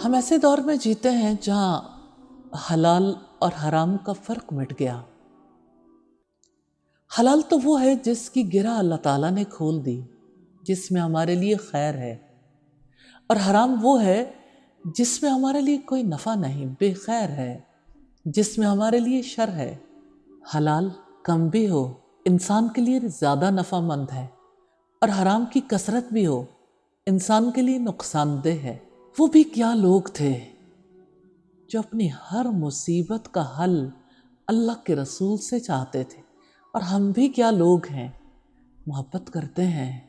ہم ایسے دور میں جیتے ہیں جہاں حلال اور حرام کا فرق مٹ گیا۔ حلال تو وہ ہے جس کی گرہ اللہ تعالیٰ نے کھول دی، جس میں ہمارے لیے خیر ہے، اور حرام وہ ہے جس میں ہمارے لیے کوئی نفع نہیں، بے خیر ہے، جس میں ہمارے لیے شر ہے۔ حلال کم بھی ہو انسان کے لیے زیادہ نفع مند ہے، اور حرام کی کثرت بھی ہو انسان کے لیے نقصان دہ ہے۔ وہ بھی کیا لوگ تھے جو اپنی ہر مصیبت کا حل اللہ کے رسول سے چاہتے تھے، اور ہم بھی کیا لوگ ہیں، محبت کرتے ہیں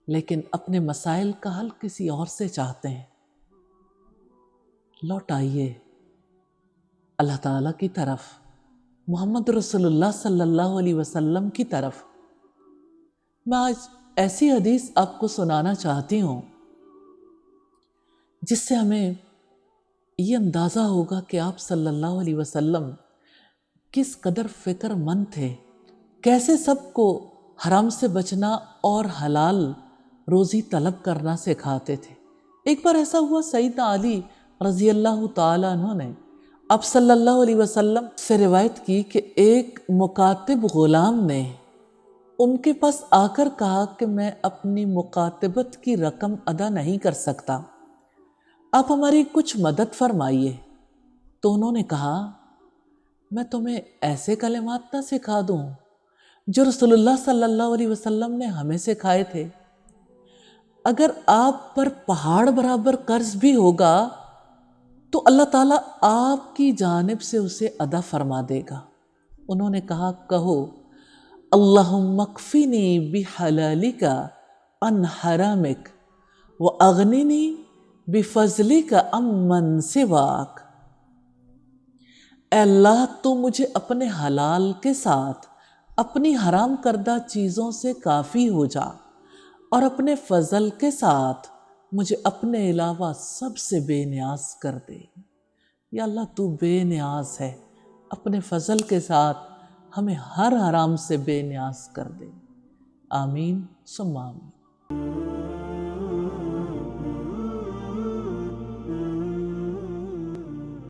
لیکن اپنے مسائل کا حل کسی اور سے چاہتے ہیں۔ لوٹ آئیے اللہ تعالیٰ کی طرف، محمد رسول اللہ صلی اللہ علیہ وسلم کی طرف۔ میں آج ایسی حدیث آپ کو سنانا چاہتی ہوں جس سے ہمیں یہ اندازہ ہوگا کہ آپ صلی اللہ علیہ وسلم کس قدر فکر مند تھے، کیسے سب کو حرام سے بچنا اور حلال روزی طلب کرنا سکھاتے تھے۔ ایک بار ایسا ہوا، سیدنا علی رضی اللہ تعالیٰ عنہ نے آپ صلی اللہ علیہ وسلم سے روایت کی کہ ایک مکاتب غلام نے ان کے پاس آ کر کہا کہ میں اپنی مکاتبت کی رقم ادا نہیں کر سکتا، آپ ہماری کچھ مدد فرمائیے۔ تو انہوں نے کہا، میں تمہیں ایسے کلمات نہ سکھا دوں جو رسول اللہ صلی اللہ علیہ وسلم نے ہمیں سکھائے تھے؟ اگر آپ پر پہاڑ برابر قرض بھی ہوگا تو اللہ تعالیٰ آپ کی جانب سے اسے ادا فرما دے گا۔ انہوں نے کہا، کہو اللہم اکفنی بحلالک عن حرامک واغننی بفضلک عمن سواک۔ اے اللہ، تو مجھے اپنے حلال کے ساتھ اپنی حرام کردہ چیزوں سے کافی ہو جا، اور اپنے فضل کے ساتھ مجھے اپنے علاوہ سب سے بے نیاز کر دے۔ یا اللہ، تو بے نیاز ہے، اپنے فضل کے ساتھ ہمیں ہر حرام سے بے نیاز کر دے۔ آمین ثم آمین۔